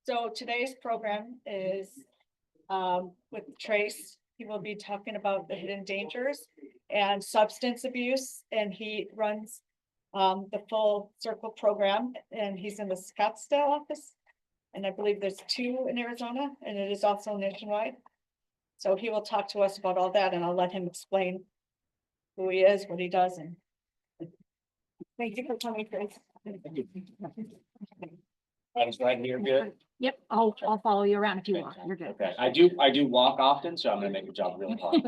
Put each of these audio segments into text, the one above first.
So today's program is with Trace. He will be talking about the hidden dangers and substance abuse, and he runs the full circle program, and he's in the Scottsdale office. And I believe there's 2 in Arizona, and it is also nationwide. So he will talk to us about all that, and I'll let him explain who he is, what he does, and thank you for coming, Trace. I'm just right here, good. Yep, I'll follow you around if you want. You're good. Okay, I do walk often, so I'm gonna make your job really hard.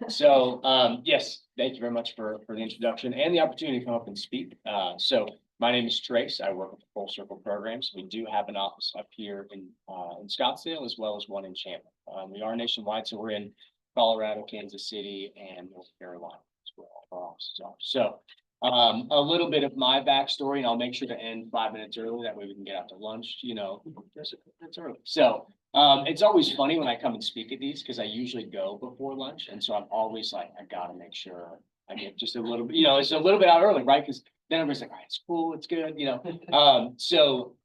So, yes, thank you very much for the introduction and the opportunity to come up and speak. So my name is Trace. I work with the Full Circle Programs. We do have an office up here in Scottsdale as well as one in Chandler. We are nationwide, so we're in Colorado, Kansas City, and North Carolina. That's where all our offices are. So a little bit of my backstory, and I'll make sure to end 5 minutes early. That way we can get out to lunch, that's early. So it's always funny when I come and speak at these because I usually go before lunch. And so I'm always like, I gotta make sure I get just a little bit, it's a little bit out early, right? Because then everybody's like, all right, it's cool, it's good, So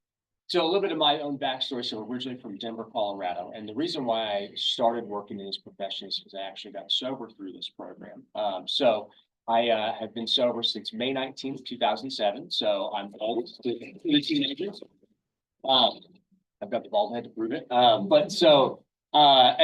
a little bit of my own backstory. So originally from Denver, Colorado. And the reason why I started working in this profession is because I actually got sober through this program. So I have been sober since May 19th, 2007. So I'm old to the teenagers. I've got the bald head to prove it. And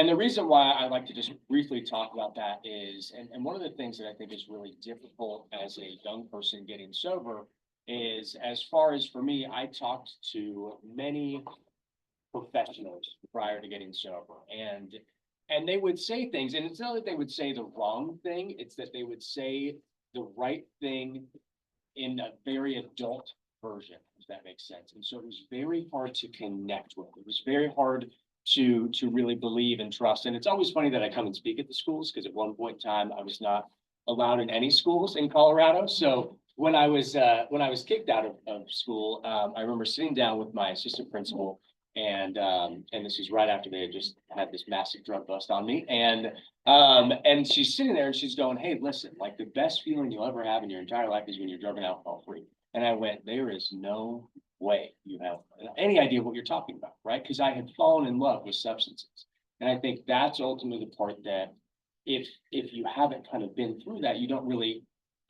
the reason why I like to just briefly talk about that is, and one of the things that I think is really difficult as a young person getting sober is, as far as for me, I talked to many professionals prior to getting sober, and they would say things, and it's not that they would say the wrong thing, it's that they would say the right thing in a very adult version, if that makes sense. And so it was very hard to connect with. It was very hard to really believe and trust. And it's always funny that I come and speak at the schools, because at one point in time I was not allowed in any schools in Colorado. So when I was kicked out of school, I remember sitting down with my assistant principal, and this is right after they had just had this massive drug bust on me, and she's sitting there and she's going, hey, listen, like, the best feeling you'll ever have in your entire life is when you're drug and alcohol free. And I went, there is no way you have any idea what you're talking about, right? Because I had fallen in love with substances. And I think that's ultimately the part that if you haven't kind of been through that, you don't really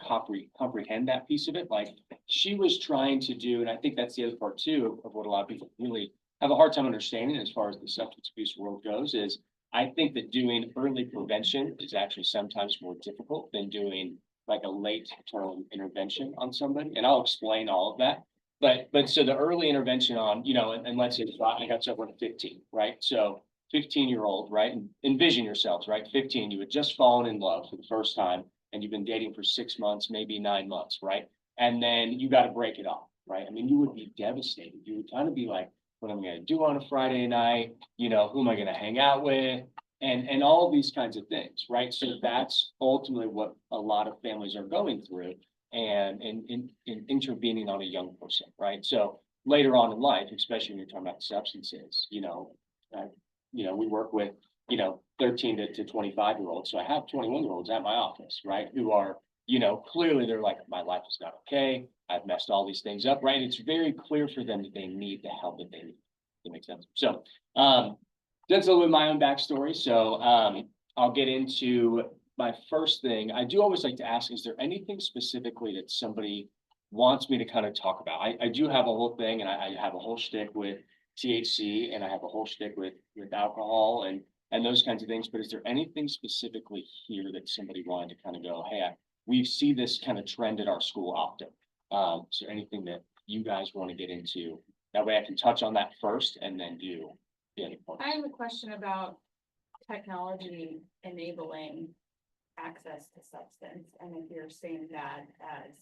comprehend that piece of it. Like she was trying to do, and I think that's the other part too of what a lot of people really have a hard time understanding as far as the substance abuse world goes, is I think that doing early prevention is actually sometimes more difficult than doing like a late term intervention on somebody. And I'll explain all of that. But so the early intervention on, and let's say I got someone at 15, right? So 15-year-old, right? And envision yourselves, right? 15, you had just fallen in love for the first time, and you've been dating for 6 months, maybe 9 months, right? And then you got to break it off, right? I mean, you would be devastated. You would kind of be like, what am I going to do on a Friday night? Who am I going to hang out with? And all of these kinds of things, right? So that's ultimately what a lot of families are going through, and in intervening on a young person, right? So later on in life, especially when you're talking about substances, we work with 13 to 25-year-olds. So I have 21-year-olds at my office, right? Who are, clearly they're like, my life is not okay. I've messed all these things up, right? It's very clear for them that they need the help that they need. That makes sense. So that's a little bit of my own backstory. So I'll get into my first thing. I do always like to ask, is there anything specifically that somebody wants me to kind of talk about? I do have a whole thing, and I have a whole shtick with THC, and I have a whole shtick with alcohol and those kinds of things. But is there anything specifically here that somebody wanted to kind of go, hey, we see this kind of trend at our school often? Is there anything that you guys want to get into? That way I can touch on that first and then do the other part. I have a question about technology enabling access to substance, and if you're seeing that as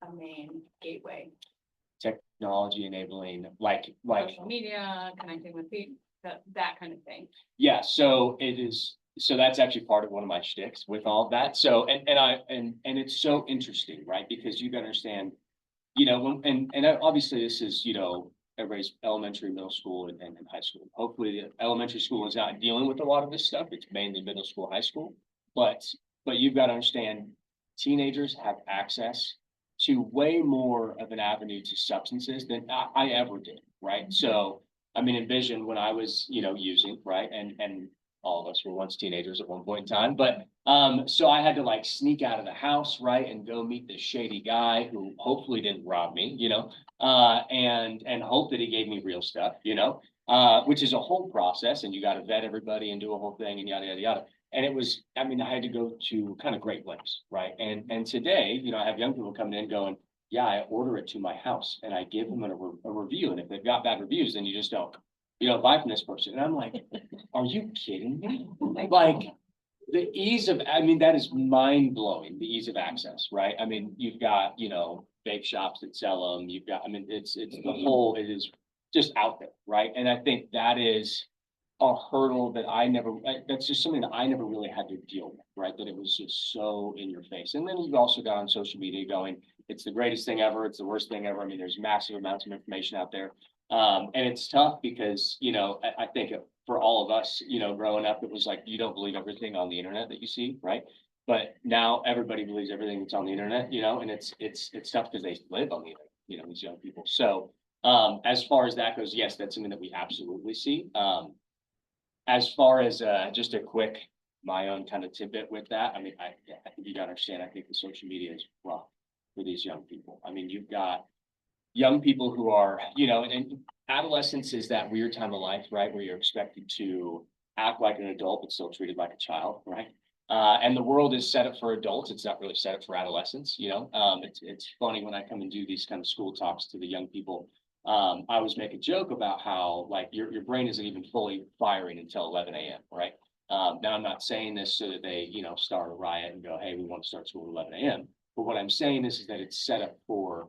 a main gateway. Technology enabling, like Social media, connecting with people, that kind of thing. Yeah, so it is. So that's actually part of one of my shticks with all of that. So and it's so interesting, right? Because you gotta understand, and obviously this is, everybody's elementary, middle school, and high school. Hopefully the elementary school is not dealing with a lot of this stuff. It's mainly middle school, high school. But you've got to understand, teenagers have access to way more of an avenue to substances than I ever did, right? So I mean, envision when I was, using, right? And all of us were once teenagers at one point in time, but, so I had to like sneak out of the house, right? And go meet this shady guy who hopefully didn't rob me, and hope that he gave me real stuff, which is a whole process, and you got to vet everybody and do a whole thing and yada, yada, yada. And it was, I mean, I had to go to kind of great lengths, right? And today, I have young people coming in going, yeah, I order it to my house and I give them a review. And if they've got bad reviews, then you don't buy from this person. And I'm like, are you kidding me? Like the ease of, I mean, that is mind blowing, the ease of access, right? I mean, you've got, vape shops that sell them. You've got, I mean, it's the whole, it is just out there, right? And I think that is a hurdle that that's just something that I never really had to deal with, right? That it was just so in your face. And then you've also got on social media going, it's the greatest thing ever. It's the worst thing ever. I mean, there's massive amounts of information out there. And it's tough because, I think for all of us, growing up, it was like, you don't believe everything on the internet that you see, right? But now everybody believes everything that's on the internet, and it's tough because they live on the internet, these young people. So, as far as that goes, yes, that's something that we absolutely see. As far as, just a quick, my own kind of tidbit with that, I mean, I think you gotta understand, I think the social media is rough for these young people. I mean, you've got young people who are, and adolescence is that weird time of life, right? Where you're expected to act like an adult, but still treated like a child, right? And the world is set up for adults. It's not really set up for adolescents, it's funny when I come and do these kind of school talks to the young people. I always make a joke about how like your brain isn't even fully firing until 11 a.m., right? Now I'm not saying this so that they, start a riot and go, hey, we want to start school at 11 a.m. But what I'm saying is that it's set up for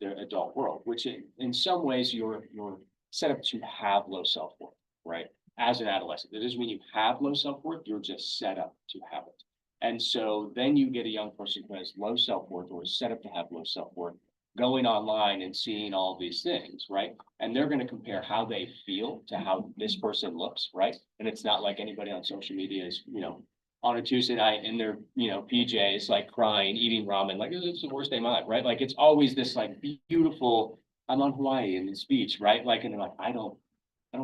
the adult world, which in some ways you're set up to have low self-worth, right? As an adolescent, it is when you have low self-worth, you're just set up to have it. And so then you get a young person who has low self-worth or is set up to have low self-worth, going online and seeing all these things, right? And they're going to compare how they feel to how this person looks, right? And it's not like anybody on social media is, on a Tuesday night in their, PJs, like crying, eating ramen, like it's the worst day of my life, right? Like it's always this like beautiful, I'm on Hawaii in this beach, right? Like, and they're like, I don't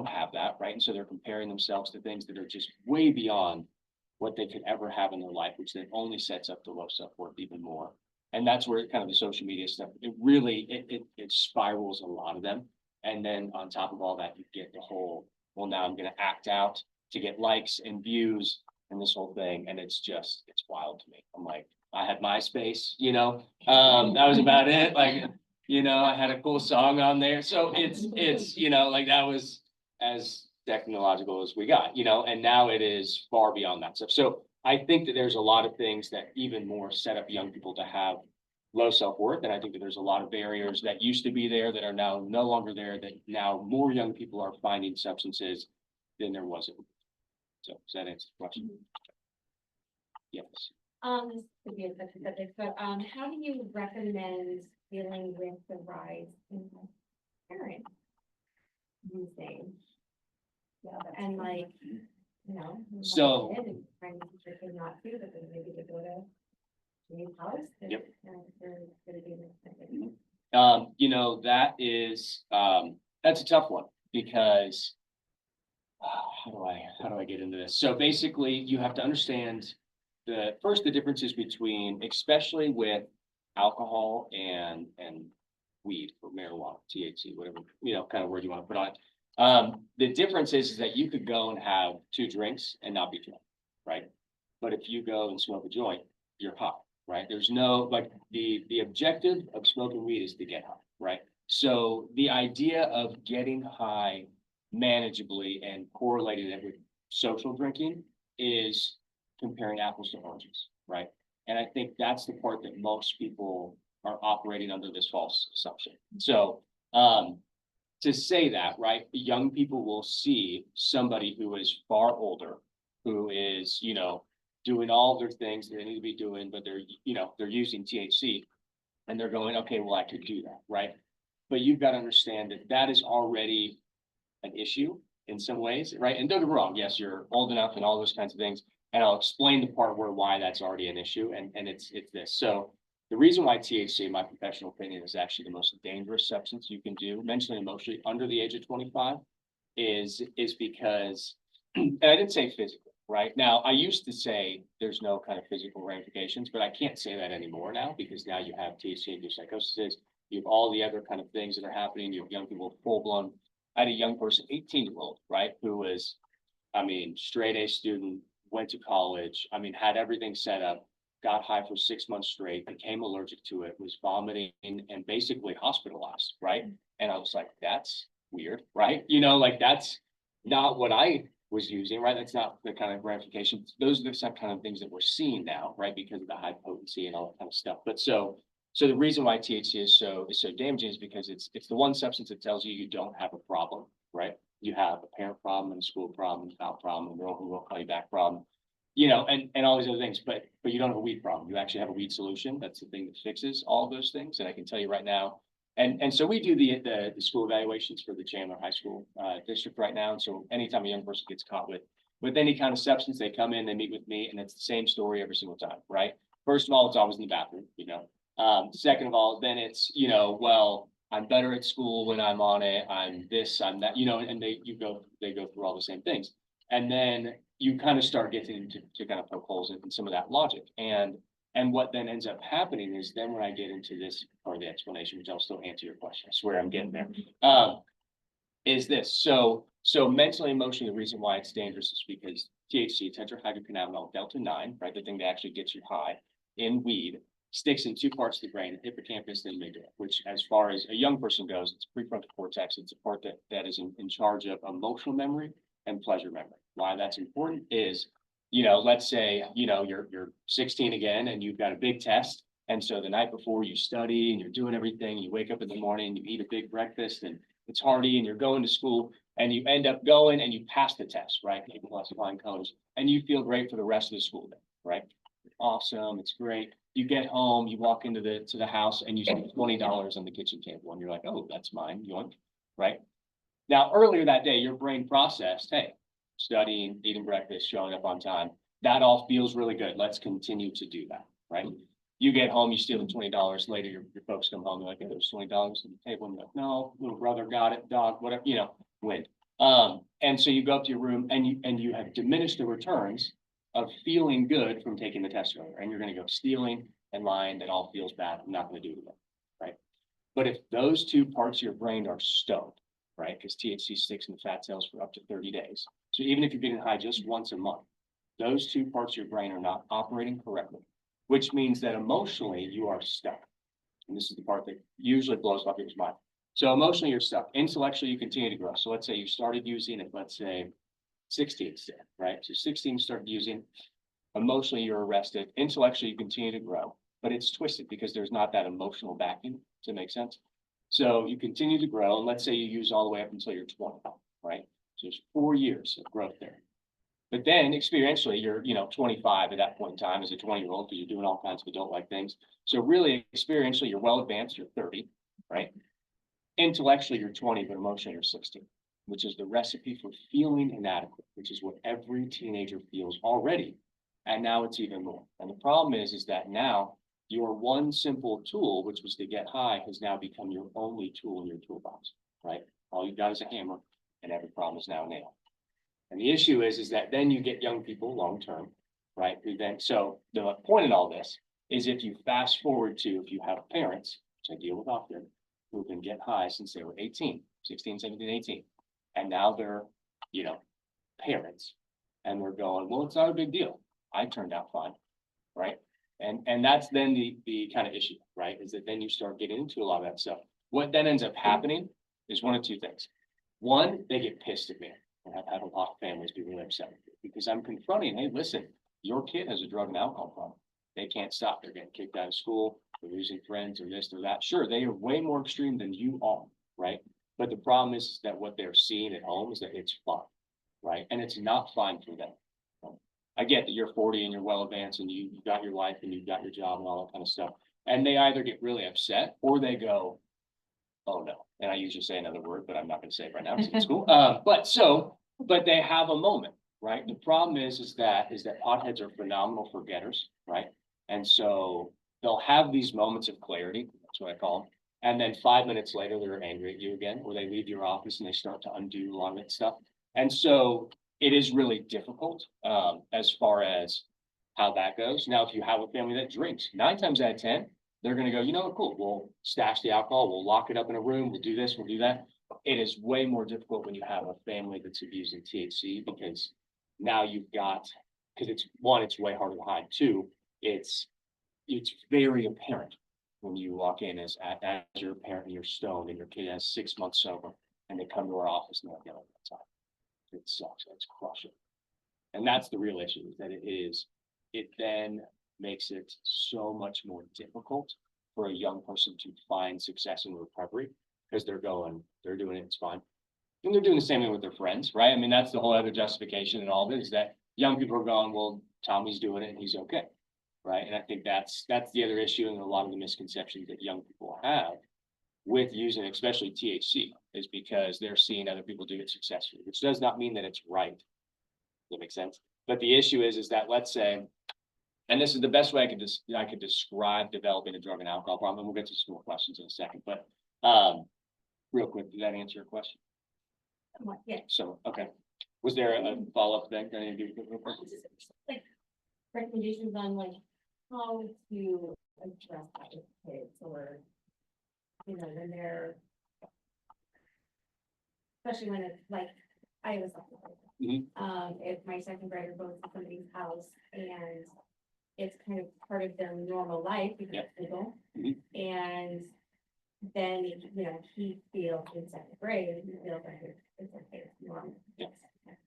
have that, right? And so they're comparing themselves to things that are just way beyond what they could ever have in their life, which then only sets up the low self-worth even more. And that's where kind of the social media stuff, it really, it spirals a lot of them. And then on top of all that, you get the whole, well, now I'm going to act out to get likes and views and this whole thing. And it's wild to me. I'm like, I had MySpace, that was about it. Like, I had a cool song on there. So it's, like that was as technological as we got, and now it is far beyond that stuff. So I think that there's a lot of things that even more set up young people to have low self-worth. And I think that there's a lot of barriers that used to be there that are now no longer there, that now more young people are finding substances than there was. So does that answer the question? Yes. This could be a different subject, but, how do you recommend dealing with the rise in parents using? And like, So- trying to teach their kid not to, but then maybe they go to a new house. and, Yep. they're gonna be in this. That is, that's a tough one because how do I get into this? So basically you have to understand the differences between, especially with alcohol and weed or marijuana, THC, whatever, kind of word you want to put on it. The difference is that you could go and have 2 drinks and not be drunk, right? But if you go and smoke a joint, you're high, right? There's no, like, the objective of smoking weed is to get high, right? So the idea of getting high manageably and correlating it with social drinking is comparing apples to oranges, right? And I think that's the part that most people are operating under this false assumption. So, to say that, right, young people will see somebody who is far older, who is, doing all their things that they need to be doing, but they're using THC and they're going, okay, well, I could do that, right? But you've got to understand that that is already an issue in some ways, right? And don't get me wrong, yes, you're old enough and all those kinds of things. And I'll explain the part why that's already an issue. And it's this. So the reason why THC, in my professional opinion, is actually the most dangerous substance you can do, mentally and emotionally, under the age of 25, is because, and I didn't say physical, right? Now, I used to say there's no kind of physical ramifications, but I can't say that anymore now because now you have THC-induced psychosis, you have all the other kind of things that are happening. You have young people full blown. I had a young person, 18-year-old, right, who was, I mean, straight A student, went to college, I mean, had everything set up, got high for 6 months straight, became allergic to it, was vomiting and basically hospitalized, right? And I was like, that's weird, right? You know, like that's not what I was using, right? That's not the kind of ramifications. Those are the same kind of things that we're seeing now, right? Because of the high potency and all that kind of stuff. But so the reason why THC is so damaging is because it's the one substance that tells you you don't have a problem, right? You have a parent problem and a school problem, a child problem, a girl who won't call you back problem, you know, and all these other things, but you don't have a weed problem. You actually have a weed solution. That's the thing that fixes all of those things. And I can tell you right now, and so we do the school evaluations for the Chandler High School district right now. And so anytime a young person gets caught with any kind of substance, they come in, they meet with me, and it's the same story every single time, right? First of all, it's always in the bathroom, you know. Second of all, then it's, you know, well, I'm better at school when I'm on it. I'm this, I'm that, you know, and they go through all the same things. And then you kind of start getting to kind of poke holes in some of that logic. And what then ends up happening is then when I get into this part of the explanation, which I'll still answer your question, I swear I'm getting there, is this. So mentally, emotionally, the reason why it's dangerous is because THC, tetrahydrocannabinol, delta 9, right, the thing that actually gets you high in weed, sticks in two parts of the brain, the hippocampus and the amygdala, which as far as a young person goes, it's prefrontal cortex. It's a part that is in charge of emotional memory and pleasure memory. Why that's important is, you know, let's say, you know, you're 16 again and you've got a big test. And so the night before you study and you're doing everything, you wake up in the morning, you eat a big breakfast and it's hearty and you're going to school and you end up going and you pass the test, right? A plus flying colors, and you feel great for the rest of the school day, right? Awesome, it's great. You get home, you walk into the house and you see $20 on the kitchen table and you're like, oh, that's mine, yoink, right? Now, earlier that day, your brain processed, hey, studying, eating breakfast, showing up on time. That all feels really good. Let's continue to do that, right? You get home, you steal the $20. Later, your folks come home, they're like, hey, there's $20 on the table. And you're like, no, little brother got it, dog, whatever, you know, win. And so you go up to your room and you have diminished the returns of feeling good from taking the test earlier. And you're going to go stealing and lying. That all feels bad. I'm not going to do it again, right? But if those two parts of your brain are stoned, right? Because THC sticks in the fat cells for up to 30 days. So even if you're getting high just once a month, those two parts of your brain are not operating correctly, which means that emotionally you are stuck. And this is the part that usually blows up people's mind. So emotionally you're stuck. Intellectually you continue to grow. So let's say you started using it, let's say 16 still, right? So 16 started using, emotionally you're arrested. Intellectually you continue to grow, but it's twisted because there's not that emotional backing. Does that make sense? So you continue to grow, and let's say you use all the way up until you're 20, right? So there's 4 years of growth there. But then experientially, you're, you know, 25 at that point in time as a 20-year-old because you're doing all kinds of adult-like things. So really experientially, you're well advanced, you're 30, right? Intellectually, you're 20, but emotionally, you're 16, which is the recipe for feeling inadequate, which is what every teenager feels already. And now it's even more. And the problem is that now your one simple tool, which was to get high, has now become your only tool in your toolbox, right? All you've got is a hammer and every problem is now a nail. And the issue is that then you get young people long-term, right? Who then, so the point in all this is if you fast forward to, if you have parents, which I deal with often, who can get high since they were 18, 16, 17, 18, and now they're, you know, parents, and they're going, well, it's not a big deal. I turned out fine, right? And that's then the kind of issue, right? Is that then you start getting into a lot of that stuff. What then ends up happening is one of two things. One, they get pissed at me. And I've had a lot of families be really upset with me because I'm confronting, hey, listen, your kid has a drug and alcohol problem. They can't stop. They're getting kicked out of school. They're losing friends or this or that. Sure, they are way more extreme than you are, right? But the problem is that what they're seeing at home is that it's fun, right? And it's not fun for them. I get that you're 40 and you're well advanced and you got your life and you've got your job and all that kind of stuff. And they either get really upset or they go, oh no. And I usually say another word, but I'm not going to say it right now because it's cool. But they have a moment, right? The problem is that potheads are phenomenal forgetters, right? And so they'll have these moments of clarity. That's what I call them. And then 5 minutes later, they're angry at you again, or they leave your office and they start to undo a lot of that stuff. And so it is really difficult, as far as how that goes. Now, if you have a family that drinks, 9 times out of 10, they're gonna go, you know, cool, we'll stash the alcohol, we'll lock it up in a room, we'll do this, we'll do that. It is way more difficult when you have a family that's abusing THC, because now you've got, because it's one, it's way harder to hide. Two, it's very apparent when you walk in as your parent and you're stoned and your kid has 6 months sober and they come to our office and they're like, "No, that's not." It sucks, it's crushing. And that's the real issue, is that it then makes it so much more difficult for a young person to find success in recovery, because they're doing it, it's fine. And they're doing the same thing with their friends, right? I mean, that's the whole other justification in all this, is that young people are going, well, Tommy's doing it and he's okay, right? And I think that's the other issue, and a lot of the misconceptions that young people have with using, especially THC, is because they're seeing other people do it successfully, which does not mean that it's right. Does that make sense? But the issue is that, let's say, and this is the best way I could describe developing a drug and alcohol problem, and we'll get to some more questions in a second, but real quick, did that answer your question? Somewhat, yeah. So, okay. Was there a follow-up thing? Can I give you a quick- Like recommendations on like how to address that with kids, or, you know, when they're, especially when it's like, I was, Mhm. if my second grader goes to somebody's house and it's kind of part of their normal life because Yep. it's legal. Mhm. And then, you know, he feels in second grade, he feels like it's okay, it's normal. Yep.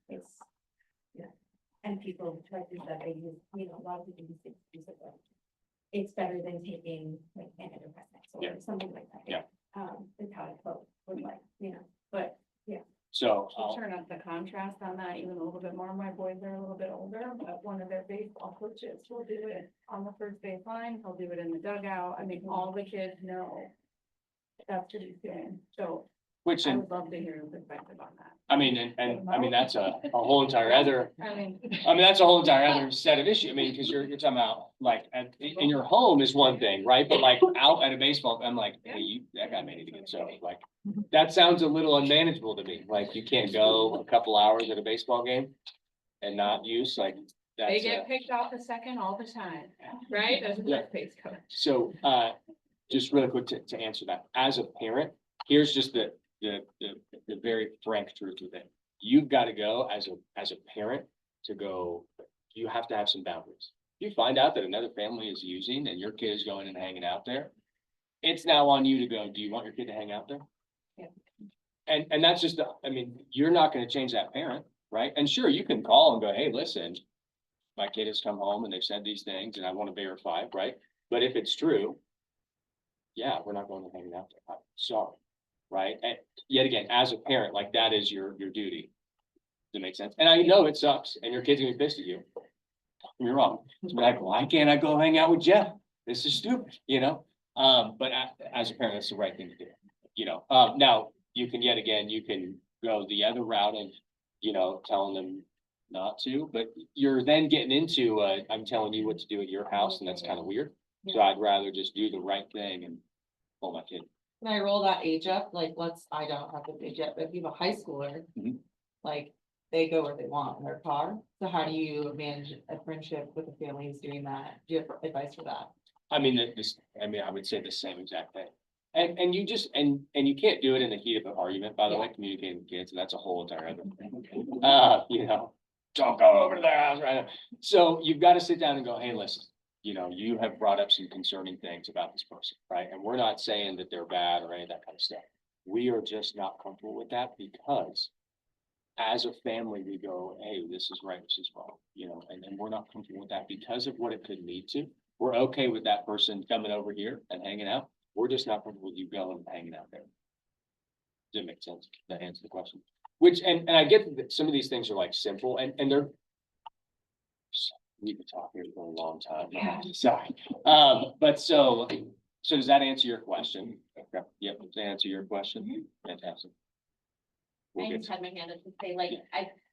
It's, you know, and people try to that they use, you know, a lot of people use it, like, it's better than taking like antidepressants or Yeah. something like that. Yeah. Is how it goes, with like, you know, but So, To turn up the contrast on that even a little bit more, my boys are a little bit older, but one of their baseball coaches will do it on the first baseline, he'll do it in the dugout, I mean, all the kids know that's what he's doing, so which, I would love to hear your perspective on that. I mean, and I mean, that's a whole entire other, I mean, that's a whole entire other set of issue. I mean, because you're talking about, like, in your home is one thing, right? But like out at a baseball, I'm like, hey, that guy may need to get sober. Like, that sounds a little unmanageable to me. Like, you can't go a couple hours at a baseball game and not use, like, they that's get picked off a second all the time, right, as a Yeah. base coach. So, just really quick to answer that, as a parent, here's just the very frank truth with it. You've got to go as a parent to go, you have to have some boundaries. You find out that another family is using and your kid is going and hanging out there, it's now on you to go, do you want your kid to hang out there? Yeah. And that's just, I mean, you're not gonna change that parent, right? And sure, you can call and go, hey, listen, my kid has come home and they've said these things and I want to verify, right? But if it's true, yeah, we're not going to hang out there. I'm sorry, right? And yet again, as a parent, like, that is your duty. Does it make sense? And I know it sucks and your kid's gonna be pissed at you. You're wrong. It's like, why can't I go hang out with Jeff? This is stupid, you know? But as a parent, that's the right thing to do, you know? Now, you can, yet again, you can go the other route of, you know, telling them not to, but you're then getting into, I'm telling you what to do at your house, and that's kind of weird. So I'd rather just do the right thing and pull my kid. Can I roll that age up? Like, I don't have this age yet, but if you have a high schooler, Mhm. like, they go where they want in their car. So how do you manage a friendship with a family who's doing that? Do you have advice for that? I mean, I would say the same exact thing. And you just, and you can't do it in the heat of an argument, by the way, communicating with kids, and that's a whole entire other thing. You know, don't go over to their house right now. So you've got to sit down and go, hey, listen, you know, you have brought up some concerning things about this person, right? And we're not saying that they're bad or any of that kind of stuff. We are just not comfortable with that because as a family, we go, hey, this is right, this is wrong, you know, and we're not comfortable with that because of what it could lead to. We're okay with that person coming over here and hanging out. We're just not comfortable with you going and hanging out there. Does it make sense? That answers the question. Which, and I get that some of these things are like simple and they're, we could talk here for a long time. Sorry. But so does that answer your question? Okay. Yep, does that answer your question? Fantastic. We'll I get just had my hand up to say, like,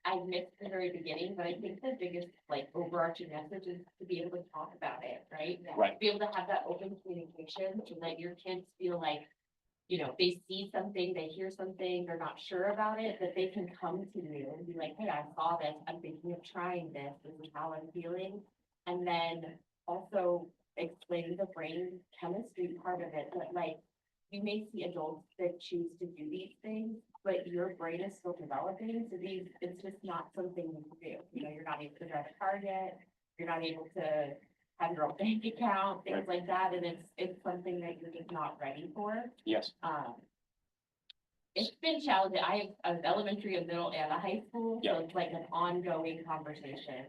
I missed the very beginning, but I think the biggest, like, overarching message is to be able to talk about it, right? Right. To be able to have that open communication and let your kids feel like you know, they see something, they hear something, they're not sure about it, that they can come to you and be like, hey, I saw this, I'm thinking of trying this is how I'm feeling. And then also explaining the brain chemistry part of it, that like, you may see adults that choose to do these things, but your brain is still developing, so these, it's just not something you can do. You know, you're not able to drive a car yet, you're not able to have your own bank account, things like that, and it's something that you're just not ready for. Yes, It's been challenging. I have an elementary, a middle, and a high school, Yeah. so it's like an ongoing conversation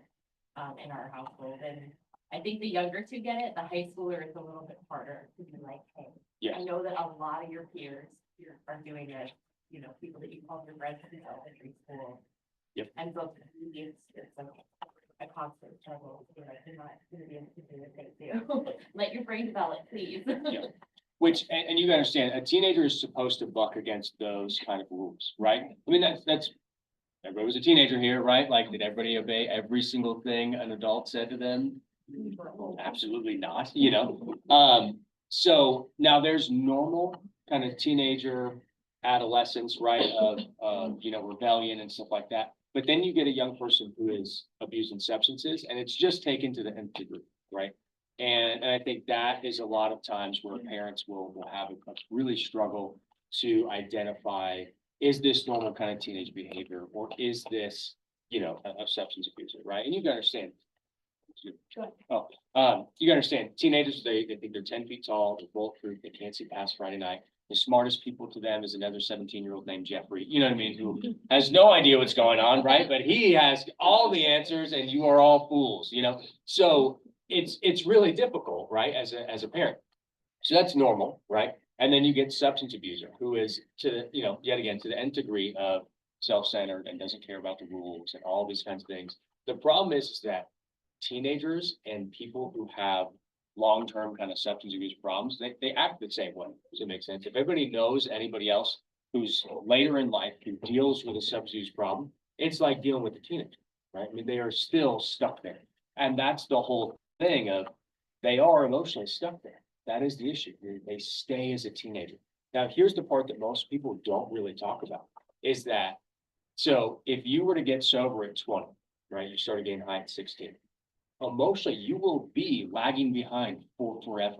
in our household. And I think the younger two get it, the high schooler is a little bit harder to be like, hey, yes. I know that a lot of your peers here are doing this, you know, people that you call your friends in elementary school. Yep. And so it's a constant struggle. You're like, you're not gonna be able to do the thing too. Let your brain develop, please. Yeah. Which, and you gotta understand, a teenager is supposed to buck against those kind of rules, right? I mean, that's, everybody was a teenager here, right? Like, did everybody obey every single thing an adult said to them? Absolutely not, you know? So now there's normal kind of teenager adolescence, right, of, you know, rebellion and stuff like that. But then you get a young person who is abusing substances, and it's just taken to the nth degree, right? And I think that is a lot of times where parents will have a really struggle to identify, is this normal kind of teenage behavior, or is this, you know, a substance abuser, right? And you gotta understand. Oh, you gotta understand, teenagers, they think they're 10 feet tall, they're bulletproof, they can't see past Friday night. The smartest people to them is another 17-year-old named Jeffrey, you know what I mean, who has no idea what's going on, right? But he has all the answers and you are all fools, you know? So it's really difficult, right, as a parent. So that's normal, right? And then you get substance abuser, who is to, you know, yet again, to the nth degree of self-centered and doesn't care about the rules and all these kinds of things. The problem is that teenagers and people who have long-term kind of substance abuse problems, they act the same way. Does it make sense? If everybody knows anybody else who's later in life who deals with a substance abuse problem, it's like dealing with a teenager, right? I mean, they are still stuck there. And that's the whole thing of, they are emotionally stuck there. That is the issue. They stay as a teenager. Now, here's the part that most people don't really talk about, is that, so if you were to get sober at 20, right, you started getting high at 16, emotionally, you will be lagging behind for forever.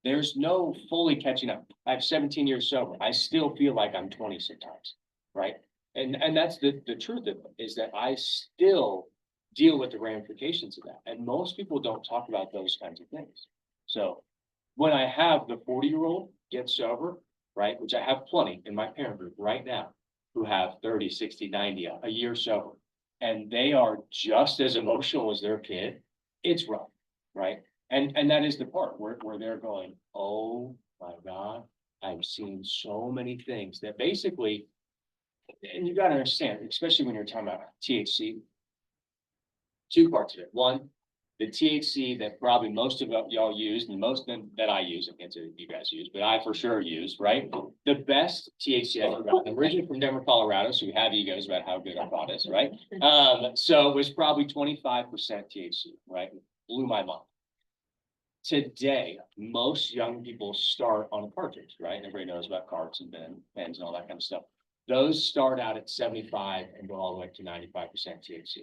There's no fully catching up. I have 17 years sober. I still feel like I'm 20 sometimes, right? And that's the truth of it, is that I still deal with the ramifications of that. And most people don't talk about those kinds of things. So when I have the 40-year-old get sober, right, which I have plenty in my parent group right now, who have 30, 60, 90, a year sober, and they are just as emotional as their kid, it's rough, right? And that is the part where they're going, oh my God, I've seen so many things that basically, and you gotta understand, especially when you're talking about THC, two parts of it. One, the THC that probably most of y'all use, and most that I use, I can't say that you guys use, but I for sure use, right? The best THC I ever got, I'm originally from Denver, Colorado, so we have egos about how good our pot is, right? So it was probably 25% THC, right? Blew my mind. Today, most young people start on a cartridge, right? Everybody knows about carts and pens and all that kind of stuff. Those start out at 75 and go all the way to 95% THC.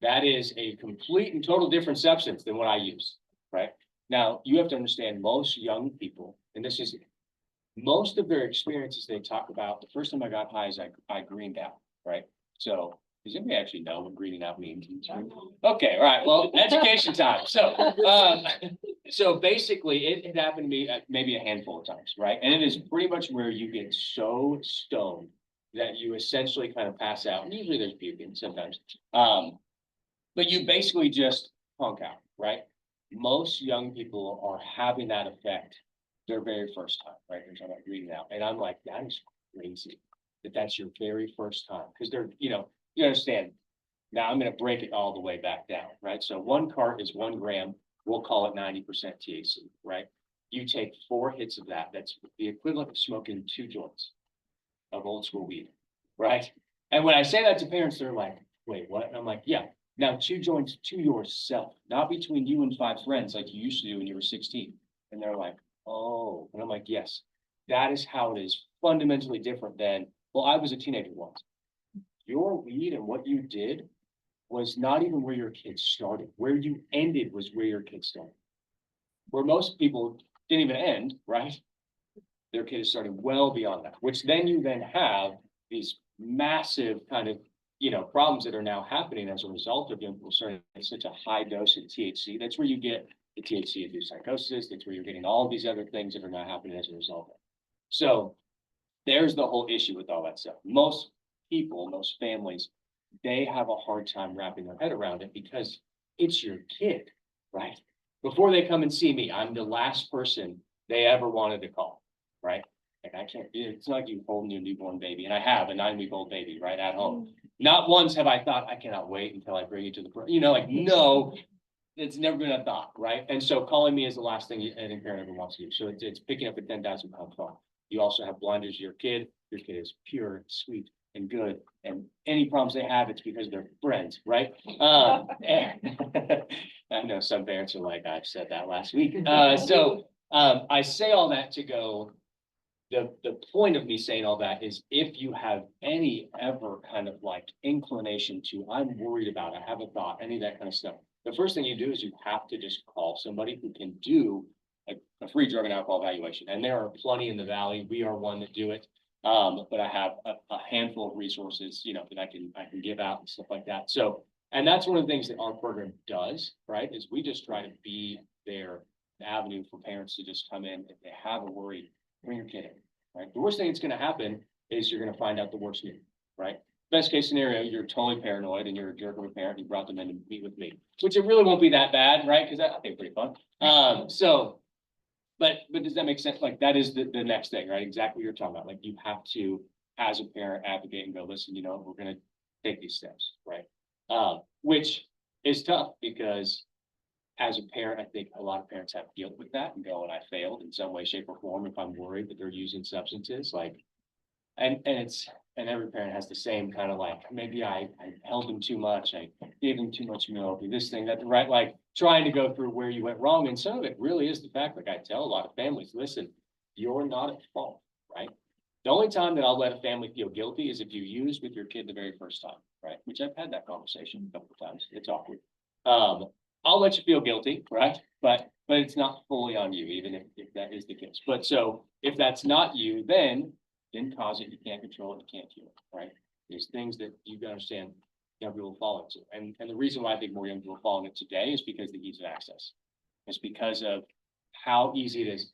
That is a complete and total different substance than what I use, right? Now, you have to understand, most young people, and this is most of their experiences they talk about, the first time I got high is I greened out, right? So does anybody actually know what greening out means? Okay, all right, well, education time. So basically it happened to me maybe a handful of times, right? And it is pretty much where you get so stoned that you essentially kind of pass out. And usually there's puking sometimes. But you basically just punk out, right? Most young people are having that effect their very first time, right? They're talking about reading out. And I'm like, that is crazy that that's your very first time. Because they're, you know, you understand. Now I'm going to break it all the way back down, right? So one cart is 1 gram. We'll call it 90% THC, right? You take 4 hits of that. That's the equivalent of smoking 2 joints of old school weed, right? And when I say that to parents, they're like, wait, what? And I'm like, yeah. Now 2 joints to yourself, not between you and 5 friends like you used to do when you were 16. And they're like, oh, and I'm like, yes, that is how it is fundamentally different than, well, I was a teenager once. Your weed and what you did was not even where your kids started. Where you ended was where your kids started. Where most people didn't even end, right? Their kid is starting well beyond that, which then you then have these massive kind of, problems that are now happening as a result of young people starting at such a high dose of THC. That's where you get the THC-induced psychosis. That's where you're getting all of these other things that are now happening as a result of it. So there's the whole issue with all that stuff. Most people, most families, they have a hard time wrapping their head around it because it's your kid, right? Before they come and see me, I'm the last person they ever wanted to call, right? Like I can't, it's not like you holding your newborn baby, and I have a 9-week-old baby, right, at home. Not once have I thought, I cannot wait until I bring you to the, like, no, it's never been a thought, right? And so calling me is the last thing any parent ever wants to do. So it's picking up a 10,000-pound phone. You also have blinders to your kid. Your kid is pure, sweet, and good. And any problems they have, it's because they're friends, right? And I know some parents are like, I've said that last week. I say all that to go, the point of me saying all that is if you have any ever kind of like inclination to, I'm worried about, I have a thought, any of that kind of stuff. The first thing you do is you have to just call somebody who can do a free drug and alcohol evaluation. And there are plenty in the Valley. We are one that do it. But I have a handful of resources, that I can give out and stuff like that. So, and that's one of the things that our program does, right? Is we just try to be their avenue for parents to just come in if they have a worry, bring your kid in, right? The worst thing that's going to happen is you're going to find out the worst news, right? Best case scenario, you're totally paranoid and you're a jerk of a parent. You brought them in to meet with me, which it really won't be that bad, right? Because I think pretty fun. But does that make sense? Like that is the next thing, right? Exactly what you're talking about. Like you have to, as a parent, advocate and go, listen, we're going to take these steps, right? Which is tough because as a parent, I think a lot of parents have guilt with that and go, and I failed in some way, shape, or form if I'm worried that they're using substances. Like, and every parent has the same kind of like, maybe I held them too much, I gave them too much milk, this thing, that, right? Like trying to go through where you went wrong. And some of it really is the fact, like I tell a lot of families, listen, you're not at fault, right? The only time that I'll let a family feel guilty is if you use with your kid the very first time, right? Which I've had that conversation a couple of times. It's awkward. I'll let you feel guilty, right? But it's not fully on you, even if that is the case. But so if that's not you, then didn't cause it, you can't control it, you can't cure it, right? There's things that you gotta understand young people fall into. And the reason why I think more young people fall into today is because of the ease of access. It's because of how easy it is.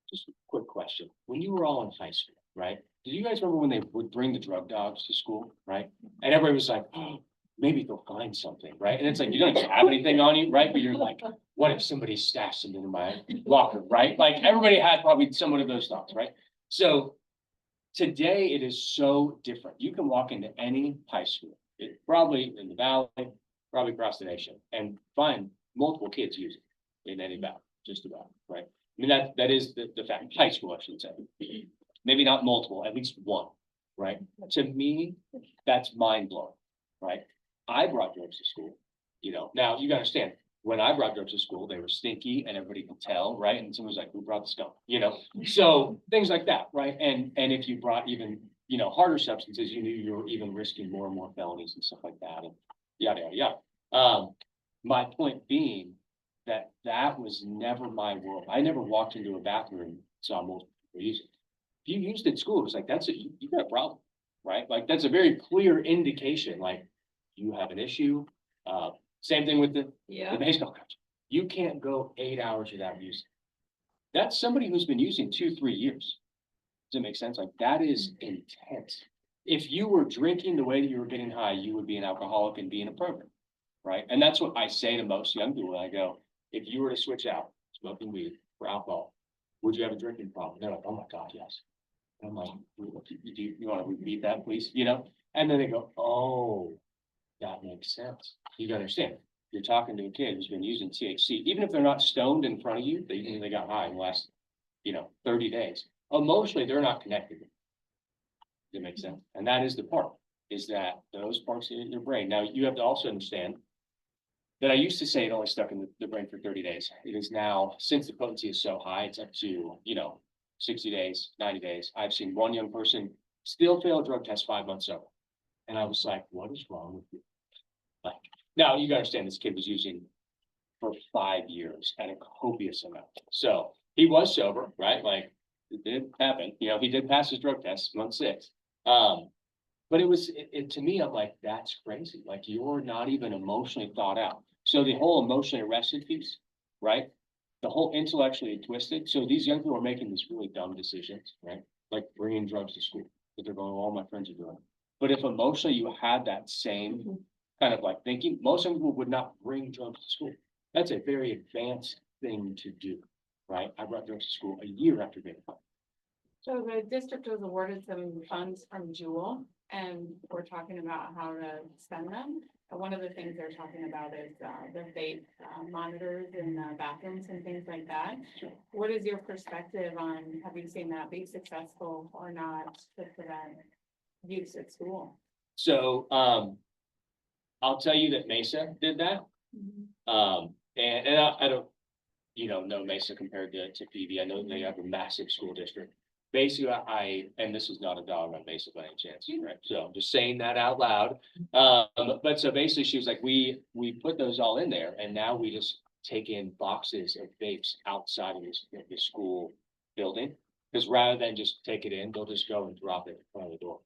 Just a quick question. When you were all in high school, right? Do you guys remember when they would bring the drug dogs to school, right? And everybody was like, oh, maybe they'll find something, right? And it's like, you don't have anything on you, right? But you're like, what if somebody stashed something in my locker, right? Like everybody had probably somewhat of those thoughts, right? So today it is so different. You can walk into any high school, probably in the Valley, probably across the nation, and find multiple kids using in any valley, just about, right? I mean, that is the fact, high school, I should say. Maybe not multiple, at least one, right? To me, that's mind blowing, right? I brought drugs to school, now you gotta understand, when I brought drugs to school, they were stinky and everybody could tell, right? And someone was like, who brought the skunk, So things like that, right? And if you brought even, harder substances, you knew you were even risking more and more felonies and stuff like that and yada, yada, yada. My point being that was never my world. I never walked into a bathroom and saw multiple people use it. If you used it at school, it was like, you got a problem, right? Like that's a very clear indication, like you have an issue. Same thing with the baseball coach. You can't go 8 hours without using. That's somebody who's been using 2-3 years. Does it make sense? Like that is intense. If you were drinking the way that you were getting high, you would be an alcoholic and be in a program, right? And that's what I say to most young people when I go, if you were to switch out smoking weed for alcohol, would you have a drinking problem? They're like, oh my God, yes. And I'm like, you want to repeat that, please? And then they go, oh, that makes sense. You gotta understand, you're talking to a kid who's been using THC, even if they're not stoned in front of you, they got high in the last, 30 days. Emotionally, they're not connected. Does it make sense? And that is the part, is that those parts in your brain. Now, you have to also understand that I used to say it only stuck in the brain for 30 days. It is now, since the potency is so high, it's up to, 60 days, 90 days. I've seen one young person still fail a drug test 5 months sober. And I was like, what is wrong with you? Like, now you gotta understand this kid was using for 5 years at a copious amount. So he was sober, right? Like, it did happen, you know, he did pass his drug test, month 6. But it to me, I'm like, that's crazy. Like, you're not even emotionally thought out. So the whole emotionally arrested piece, right? The whole intellectually twisted. So these young people are making these really dumb decisions, right? Like bringing drugs to school, that they're going, all my friends are doing. But if emotionally you had that same kind of like thinking, most young people would not bring drugs to school. That's a very advanced thing to do, right? I brought drugs to school a year after being caught. So the district was awarded some funds from Jewel, and we're talking about how to spend them. And one of the things they're talking about is, the vape monitors in the bathrooms and things like that. Sure. What is your perspective on, have you seen that be successful or not to prevent use at school? So, I'll tell you that Mesa did that. And I don't, know Mesa compared to PV. I know they have a massive school district. Basically, and this is not a dog on Mesa by any chance, right? So I'm just saying that out loud. But so basically she was like, we put those all in there and now we just take in boxes of vapes outside of the school building. Because rather than just take it in, they'll just go and drop it in front of the door.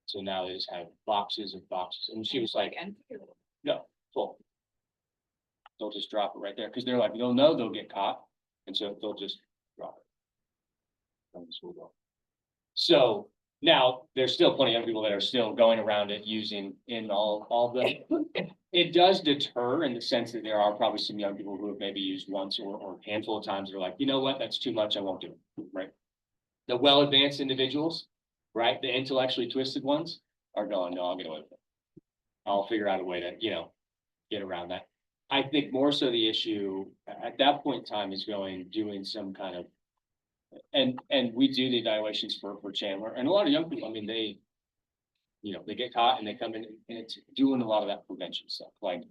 So now they just have boxes and boxes. And she was like, no, full. They'll just drop it right there because they're like, they'll know they'll get caught. And so they'll just drop it from the school door. So now there's still plenty of people that are still going around it using in all the, it does deter in the sense that there are probably some young people who have maybe used once or a handful of times. They're like, you know what, that's too much. I won't do it. Right. The well-advanced individuals, right? The intellectually twisted ones are going, no, I'll get away with it. I'll figure out a way to, get around that. I think more so the issue at that point in time is doing some kind of, and we do the evaluations for Chandler and a lot of young people, I mean, they get caught and they come in and it's doing a lot of that prevention stuff, like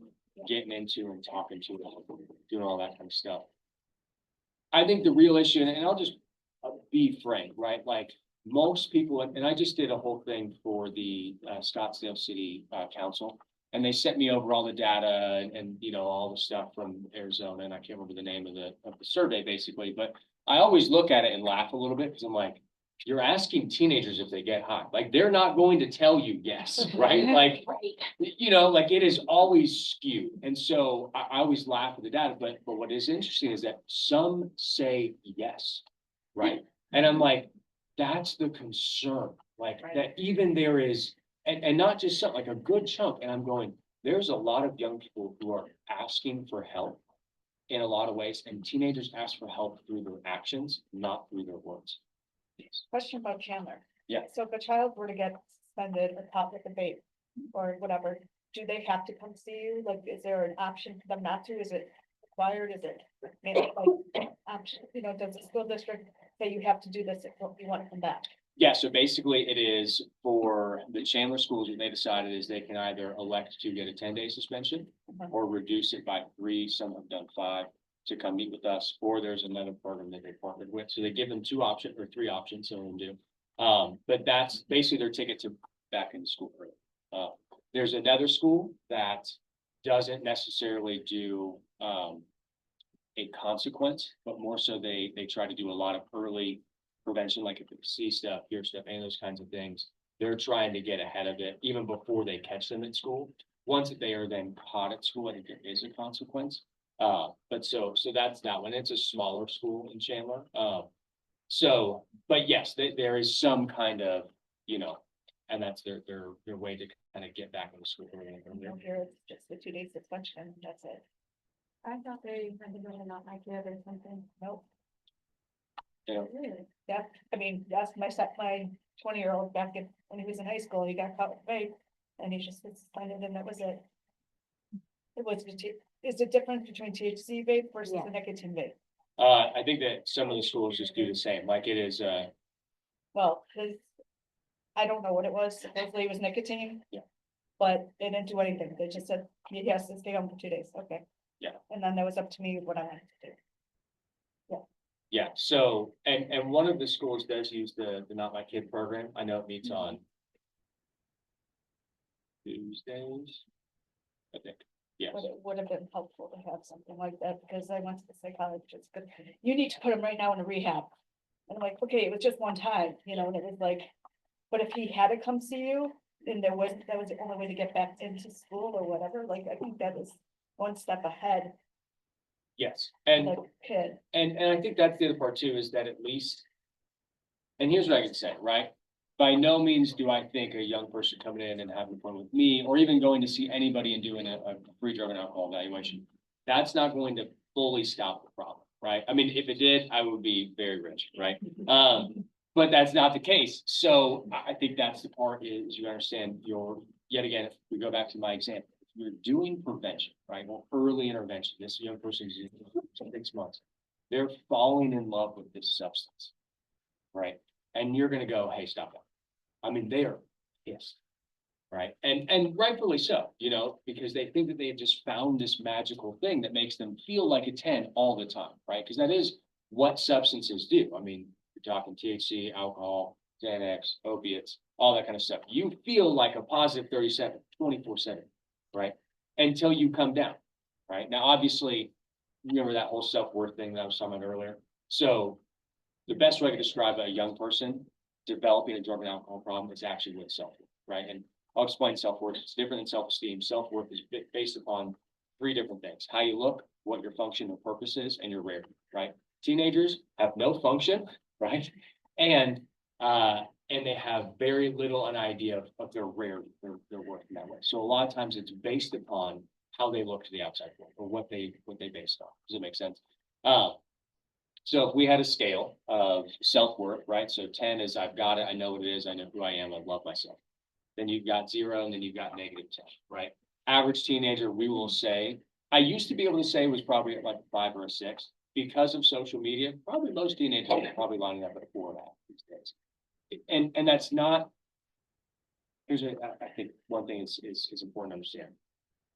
getting into and talking to them, doing all that kind of stuff. I think the real issue, and I'll just be frank, right? Like most people, and I just did a whole thing for the Scottsdale City Council. And they sent me over all the data and all the stuff from Arizona, and I can't remember the name of the survey basically, but I always look at it and laugh a little bit because I'm like, you're asking teenagers if they get high. Like they're not going to tell you yes, right? Like, like it is always skewed. And so I always laugh at the data, but what is interesting is that some say yes, right? And I'm like, that's the concern, like that even there is. And not just something like a good chunk. And I'm going, there's a lot of young people who are asking for help in a lot of ways. And teenagers ask for help through their actions, not through their words. Question about Chandler. Yeah. So if a child were to get suspended or caught with a vape or whatever, do they have to come see you? Like, is there an option for them not to? Is it required? Is it maybe like option, does the school district say you have to do this if you want to come back? Yeah, so basically it is for the Chandler schools, what they decided is they can either elect to get a 10-day suspension or reduce it by 3, some have done 5 to come meet with us, or there's another program that they partnered with. So they give them 2 options or 3 options, some of them do. But that's basically their ticket to back into school. There's another school that doesn't necessarily do a consequence, but more so they try to do a lot of early prevention, like if you see stuff, hear stuff, any of those kinds of things. They're trying to get ahead of it even before they catch them at school. Once they are then caught at school, I think there is a consequence. But so that's that one. It's a smaller school in Chandler. But yes, there is some kind of, and that's their way to kind of get back into school. Here it's just the 2-day suspension. That's it. I thought they had to go to not my kid or something. Nope. Yeah. Really? Yeah, I mean, that's my 20-year-old back when he was in high school, he got caught with vape and he just was suspended and that was it. Is the difference between THC vape versus the nicotine vape? I think that some of the schools just do the same, like it is, Well, I don't know what it was, supposedly it was nicotine. Yeah. But they didn't do anything, they just said, he has to stay home for 2 days, okay. Yeah. And then that was up to me what I wanted to do. Yeah, so, and one of the schools does use the Not My Kid program. I know it meets on Tuesdays. I think, yes. But it would have been helpful to have something like that, because I went to the psychologist, but you need to put him right now in a rehab. And I'm like, okay, it was just one time, you know, and it was like, but if he had to come see you, then that was the only way to get back into school or whatever, like, I think that is one step ahead Yes, of and the kid. And I think that's the other part too, is that at least. And here's what I can say, right? By no means do I think a young person coming in and having fun with me, or even going to see anybody and doing a free drug and alcohol evaluation. That's not going to fully stop the problem, right? I mean, if it did, I would be very rich, right? But that's not the case. So I think that's the part is you understand yet again, if we go back to my example. You're doing prevention, right? Well, early intervention, this young person is 6 months. They're falling in love with this substance, right? And you're gonna go, hey, stop that. I mean, they are pissed, right? And rightfully so, you know, because they think that they've just found this magical thing that makes them feel like a 10 all the time, right? Because that is what substances do. I mean, you're talking THC, alcohol, Xanax, opiates, all that kind of stuff. You feel like a positive 37, 24/7. Right? Until you come down, right? Now, obviously, remember that whole self-worth thing that I was talking about earlier? So the best way to describe a young person developing a drug and alcohol problem is actually with self-worth, right? And I'll explain self-worth. It's different than self-esteem. Self-worth is based upon 3 different things: how you look, what your function and purpose is, and your rarity, right? Teenagers have no function, right? And they have very little an idea of their rarity, their worth in that way. So a lot of times it's based upon how they look to the outside world or what they based on. Does it make sense? So if we had a scale of self-worth, right? So 10 is I've got it, I know what it is, I know who I am, I love myself. Then you've got 0, and then you've got -10, right? Average teenager, we will say, I used to be able to say was probably at like a 5 or a 6. Because of social media, probably most teenagers are probably lining up at a 4.5 these days. And that's not. I think one thing is important to understand.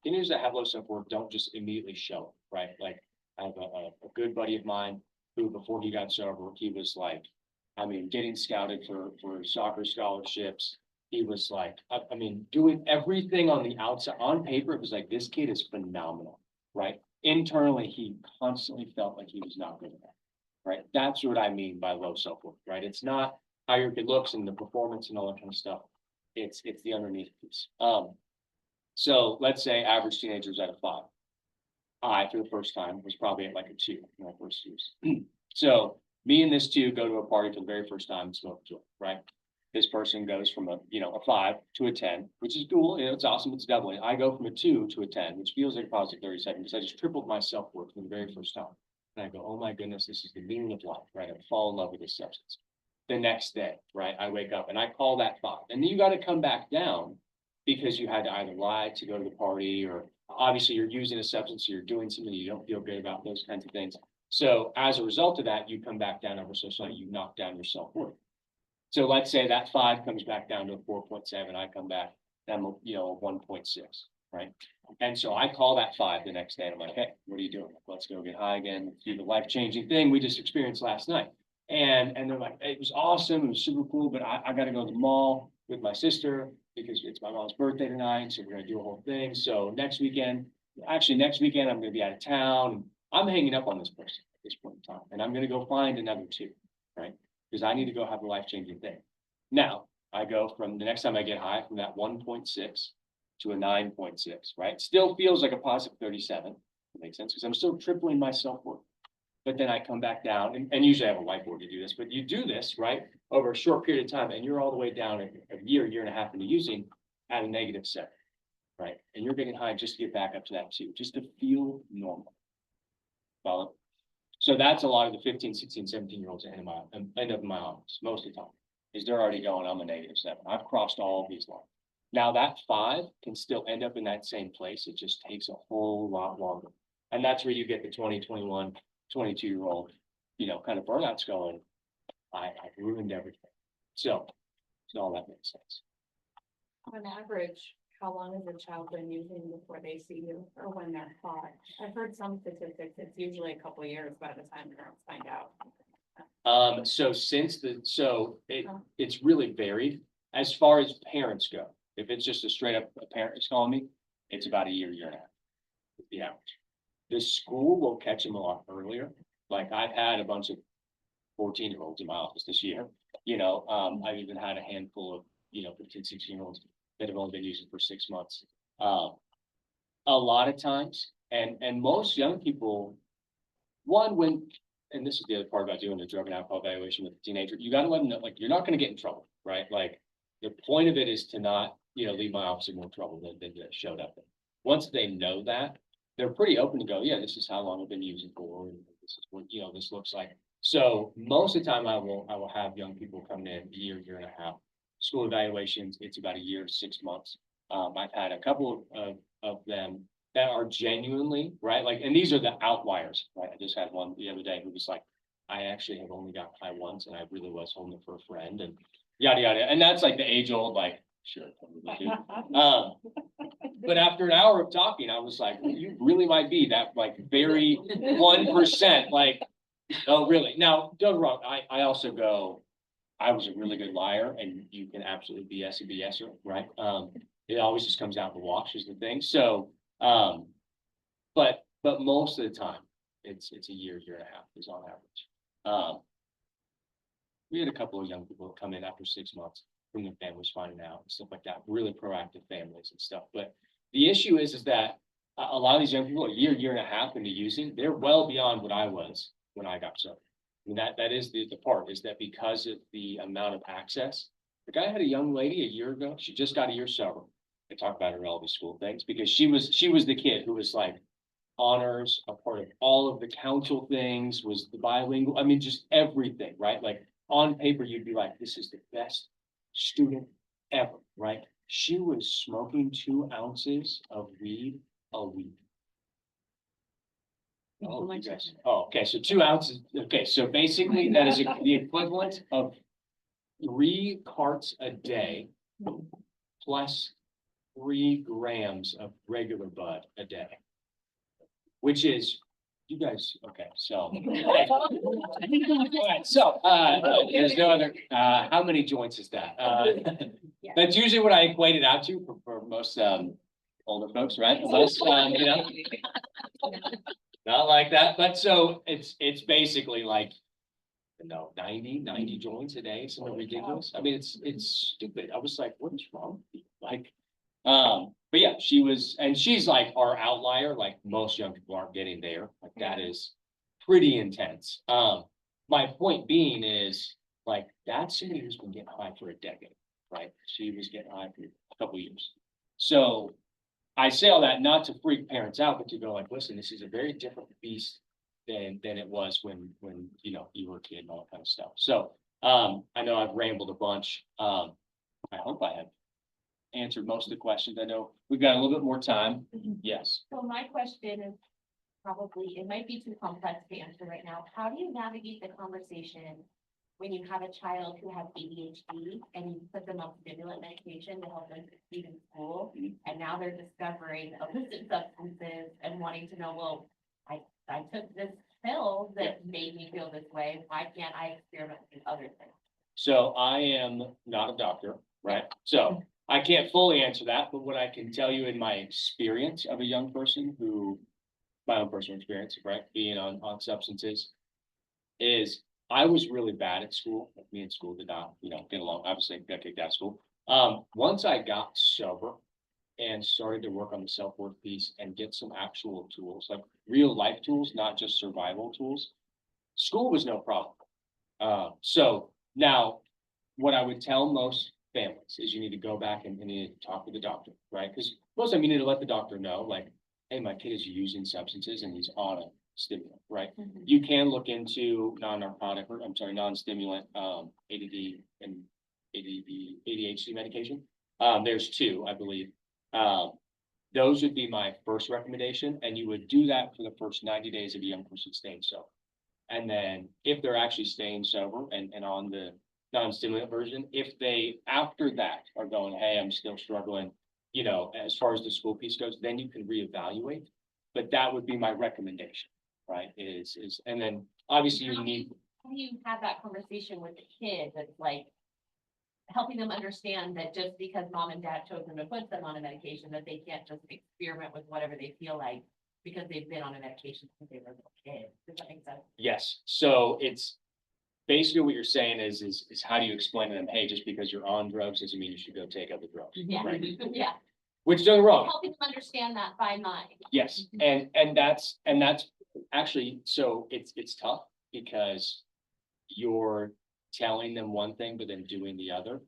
Teenagers that have low self-worth don't just immediately show it, right? Like I have a good buddy of mine who, before he got sober, he was like, I mean, getting scouted for soccer scholarships. He was like, I mean, doing everything on the outside. On paper, it was like, this kid is phenomenal, right? Internally, he constantly felt like he was not good enough, right? That's what I mean by low self-worth, right? It's not how your kid looks and the performance and all that kind of stuff. It's the underneath piece. So let's say average teenager's at a 5. I, for the first time, was probably at like a 2 in my first years. So me and this 2 go to a party for the very first time and smoke a joint, right? This person goes from a 5 to a 10, which is cool. You know, it's awesome. It's doubling. I go from a 2 to a 10, which feels like a positive 37 because I just tripled my self-worth for the very first time. And I go, oh my goodness, this is the meaning of life, right? I fall in love with this substance. The next day, right? I wake up and I call that 5. And then you got to come back down because you had to either lie to go to the party, or obviously you're using a substance, or you're doing something you don't feel good about, those kinds of things. So as a result of that, you come back down over social, you knock down your self-worth. So let's say that 5 comes back down to a 4.7. I come back, I'm a 1.6, right? And so I call that 5 the next day. And I'm like, hey, what are you doing? Let's go get high again, do the life-changing thing we just experienced last night. And they're like, it was awesome, it was super cool, but I got to go to the mall with my sister because it's my mom's birthday tonight, so we're gonna do a whole thing. So next weekend, I'm gonna be out of town. I'm hanging up on this person at this point in time, and I'm gonna go find another 2, right? Because I need to go have a life-changing thing. Now, I go from the next time I get high from that 1.6 to a 9.6, right? Still feels like a positive 37. That makes sense because I'm still tripling my self-worth. But then I come back down, and usually I have a whiteboard to do this, but you do this, right, over a short period of time, and you're all the way down a year and a half into using at a -7, right? And you're getting high just to get back up to that 2, just to feel normal. Follow? So that's a lot of the 15, 16, 17-year-olds end up in my office most of the time, is they're already going, I'm a -7. I've crossed all of these lines. Now that 5 can still end up in that same place. It just takes a whole lot longer. And that's where you get the 20, 21, 22-year-old, kind of burnouts going, I've ruined everything. So all that makes sense. On average, how long has a child been using before they see you or when they're caught? I've heard some statistics, it's usually a couple of years by the time parents find out. So it's really varied as far as parents go. If it's just a straight up a parent is calling me, it's about a year and a half. The average. The school will catch them a lot earlier. Like I've had a bunch of 14-year-olds in my office this year. I've even had a handful of, 15, 16-year-olds that have only been using for 6 months. A lot of times, and most young people, and this is the other part about doing the drug and alcohol evaluation with a teenager, you got to let them know, like, you're not going to get in trouble, right? Like, the point of it is to not, leave my office in more trouble than they showed up in. Once they know that, they're pretty open to go, yeah, this is how long I've been using for, and this is what, this looks like. So most of the time I will have young people come in a year and a half. School evaluations, it's about a year, 6 months. I've had a couple of them that are genuinely, right? Like, and these are the outliers, right? I just had one the other day who was like, I actually have only got high once and I really was home for a friend and yada, yada. And that's like the age old, like, sure. But after an hour of talking, I was like, well, you really might be that like very 1%, like, oh, really? Now, don't get me wrong. I also go, I was a really good liar and you can absolutely BS a BSer, right? It always just comes out the wash is the thing. So, but most of the time it's a year and a half is on average. We had a couple of young people come in after 6 months from their families finding out and stuff like that, really proactive families and stuff. But the issue is that a lot of these young people, a year and a half into using, they're well beyond what I was when I got sober. I mean, that is the part is that because of the amount of access, the guy had a young lady a year ago, she just got a year sober. I talk about her in all these school things because she was the kid who was like honors, a part of all of the council things, was the bilingual, I mean, just everything, right? Like on paper, you'd be like, this is the best student ever, right? She was smoking 2 ounces of weed a week. Oh, you guys. Oh, okay. So 2 ounces. Okay. So basically that is the equivalent of 3 carts a day plus 3 grams of regular bud a day, which is, you guys, okay, so. All right, so, there's no other, how many joints is that? That's usually what I equate it out to for most, older folks, right? Most, not like that, but so it's basically like, 90 joints a day, something ridiculous. I mean, it's stupid. I was like, what is wrong with you? Like, but yeah, she's like our outlier, like most young people aren't getting there. Like that is pretty intense. My point being is like, that's somebody who's been getting high for a decade, right? She was getting high for a couple of years. So I say all that not to freak parents out, but to go like, listen, this is a very different beast than it was when you were a kid and all that kind of stuff. So I know I've rambled a bunch. I hope I have answered most of the questions. I know we've got a little bit more time. Yes. So my question is probably, it might be too complex to answer right now. How do you navigate the conversation when you have a child who has ADHD and you put them on stimulant medication to help them succeed in school? And now they're discovering illicit substances and wanting to know, well, I took this pill that made me feel this way. Why can't I experiment with other things? So I am not a doctor, right? So I can't fully answer that, but what I can tell you in my experience of a young person my own personal experience, right, being on substances, is I was really bad at school. Like me in school did not, get along. Obviously, got kicked out of school. Once I got sober and started to work on the self-worth piece and get some actual tools, like real life tools, not just survival tools, school was no problem. So now what I would tell most families is you need to go back and you need to talk with the doctor, right? Because most of the time you need to let the doctor know, like, hey, my kid is using substances and he's on a stimulant, right? You can look into non-stimulant ADD and ADHD medication. There's 2, I believe. Those would be my first recommendation, and you would do that for the first 90 days of a young person staying sober. And then if they're actually staying sober and on the non-stimulant version, if they after that are going, hey, I'm still struggling, as far as the school piece goes, then you can reevaluate. But that would be my recommendation, right? And then obviously you need how do you have that conversation with the kid that's like helping them understand that just because mom and dad chose them to put them on a medication, that they can't just experiment with whatever they feel like because they've been on a medication since they were little kids. Does that make sense? Yes, so it's basically what you're saying is how do you explain to them, hey, just because you're on drugs doesn't mean you should go take other drugs, Yeah, right? yeah. Which don't get me wrong, Helping them understand that by mind. yes, and that's actually, so it's tough because you're telling them one thing, but then doing the other.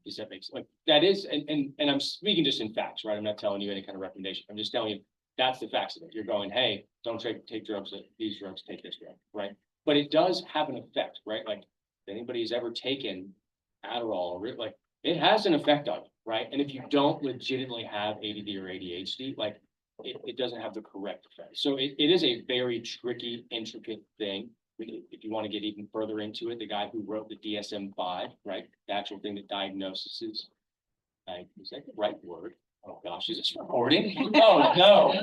Does that make sense? Like, that is, and I'm speaking just in facts, right? I'm not telling you any kind of recommendation. I'm just telling you, that's the facts of it. You're going, hey, don't take drugs, these drugs, take this drug, right? But it does have an effect, right? Like, if anybody's ever taken Adderall, or like, it has an effect on you, right? And if you don't legitimately have ADD or ADHD, like, it doesn't have the correct effect. So it is a very tricky, intricate thing. If you want to get even further into it, the guy who wrote the DSM-5, right? The actual thing that diagnoses, is that the right word? Oh gosh, is this recording? Oh, no.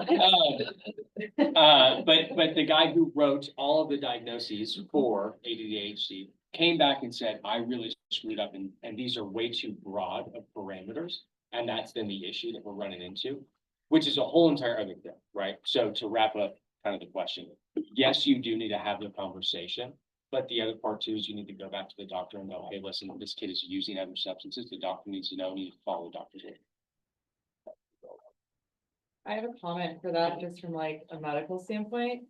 But the guy who wrote all of the diagnoses for ADHD came back and said, I really screwed up, and these are way too broad of parameters. And that's then the issue that we're running into, which is a whole entire other thing, right? So to wrap up kind of the question, yes, you do need to have the conversation, but the other part too is you need to go back to the doctor and go, hey, listen, this kid is using other substances. The doctor needs to know, you need to follow the doctor's order. I have a comment for that, just from like a medical standpoint.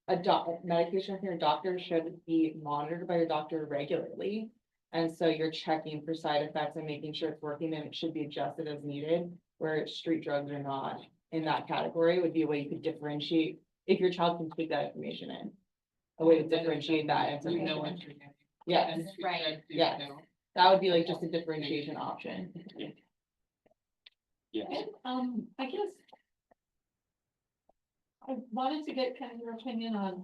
Medication from your doctor should be monitored by your doctor regularly. And so you're checking for side effects and making sure it's working, and it should be adjusted as needed, where street drugs are not in that category. Would be a way you could differentiate, if your child can take that information in. A way to differentiate that information. Yes, Right. yes, that would be like just a differentiation option. Yes. I guess. I wanted to get kind of your opinion on,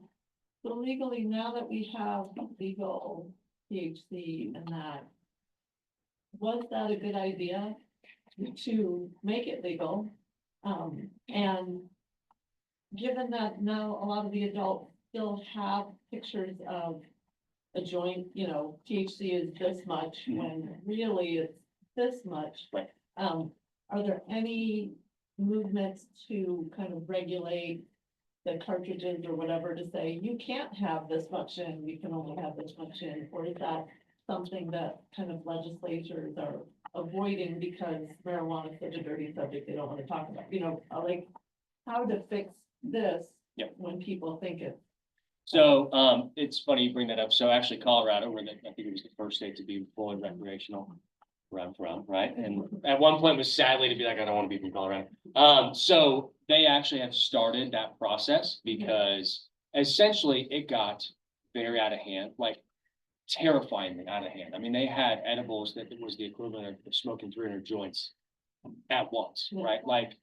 so legally, now that we have legal THC and that. Was that a good idea to make it legal? And given that now a lot of the adults still have pictures of a joint, you know, THC is this much, when really it's this much. Right. Are there any movements to kind of regulate the cartridges or whatever to say, you can't have this much in, you can only have this much in? Or is that something that kind of legislatures are avoiding because marijuana is such a dirty subject they don't want to talk about, you know, like how to fix this? Yep. When people think it's. So, it's funny you bring that up. So actually Colorado, I think it was the first state to be fully recreational, where I'm from, right? And at one point was sadly to be like, I don't want to be from Colorado. So they actually have started that process because essentially it got very out of hand, like terrifyingly out of hand. I mean, they had edibles that was the equivalent of smoking 300 joints at once, right? Like,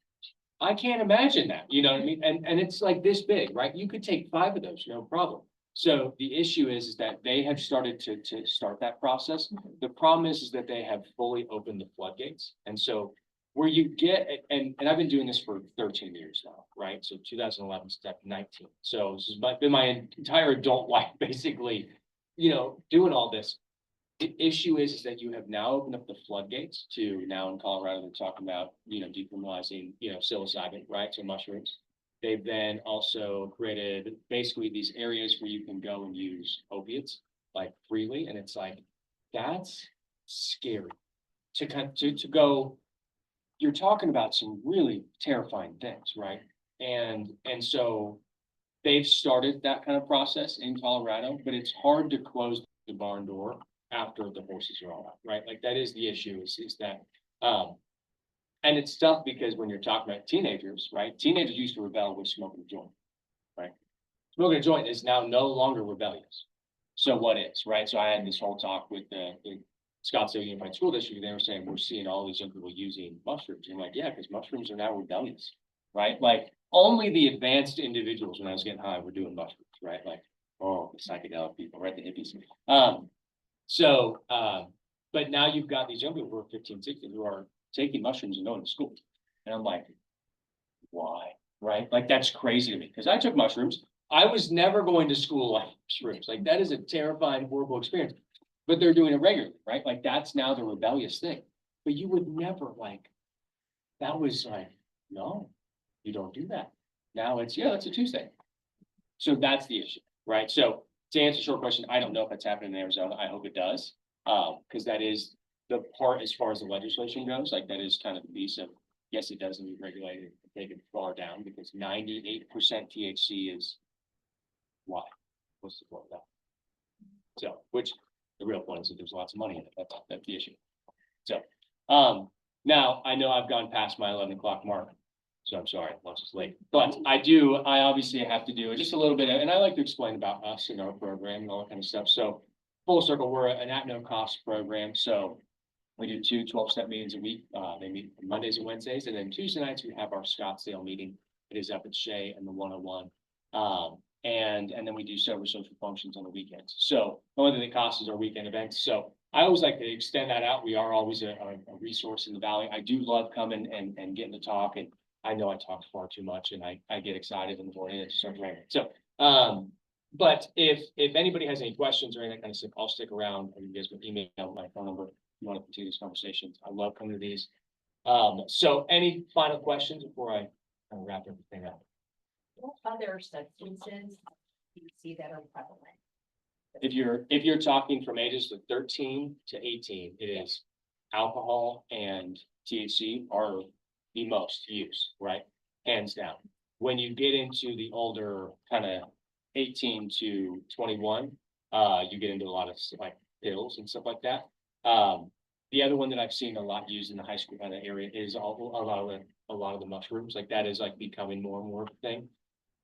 I can't imagine that, you know what I mean? And it's like this big, right? You could take 5 of those, no problem. So the issue is that they have started to start that process. The problem is that they have fully opened the floodgates. And so where you get, and I've been doing this for 13 years now, right? So 2011, step 19. So this has been my entire adult life, basically, you know, doing all this. The issue is that you have now opened up the floodgates to now in Colorado, they're talking about, you know, decriminalizing, you know, psilocybin, right? So mushrooms. They've then also created basically these areas where you can go and use opiates like freely. And it's like, that's scary to go. You're talking about some really terrifying things, right? And so they've started that kind of process in Colorado, but it's hard to close the barn door after the horses are all out, right? Like that is the issue is that, and it's tough because when you're talking about teenagers, right? Teenagers used to rebel with smoking a joint, right? Smoking a joint is now no longer rebellious. So what is, right? So I had this whole talk with the Scottsdale Unified School District. They were saying, we're seeing all these young people using mushrooms. And I'm like, yeah, because mushrooms are now rebellious, right? Like only the advanced individuals when I was getting high were doing mushrooms, right? Like, oh, the psychedelic people, right? The hippies. But now you've got these young people who are 15, 16 who are taking mushrooms and going to school. And I'm like, why? Right? Like, that's crazy to me because I took mushrooms I was never going to school like shrooms, like that is a terrifying, horrible experience. But they're doing it regularly, right? Like that's now the rebellious thing. But you would never like, that was like, no, you don't do that. Now it's, yeah, it's a Tuesday. So that's the issue, right? So to answer your question, I don't know if that's happening in Arizona. I hope it does. Because that is the part as far as the legislation goes, like that is kind of the piece of, yes, it does need to be regulated, take it far down because 98% THC is why? What's the point of that? So, which the real point is that there's lots of money in it. That's the issue. So, now I know I've gone past my 11 o'clock mark. So I'm sorry, once it's late, but I obviously have to do just a little bit, and I like to explain about us and our program and all that kind of stuff. So full circle, we're an at no cost program. So we do 2 12-step meetings a week. They meet Mondays and Wednesdays, and then Tuesday nights we have our Scottsdale meeting. It is up at Shea and the 101. And then we do several social functions on the weekends. So the only thing that costs is our weekend events. So I always like to extend that out. We are always a resource in the Valley. I do love coming and getting to talk, and I know I talk far too much and I get excited in the morning and start rambling. So, but if anybody has any questions or any kind of stuff, I'll stick around, and you guys can email my phone number if you want to continue these conversations. I love coming to these. So any final questions before I kind of wrap everything up? What other substances do you see that are prevalent? If you're talking from ages of 13 to 18, it is alcohol and THC are the most used, right? Hands down. When you get into the older kind of 18 to 21, you get into a lot of like pills and stuff like that. The other one that I've seen a lot used in the high school kind of area is a lot of the mushrooms. Like that is like becoming more and more of a thing.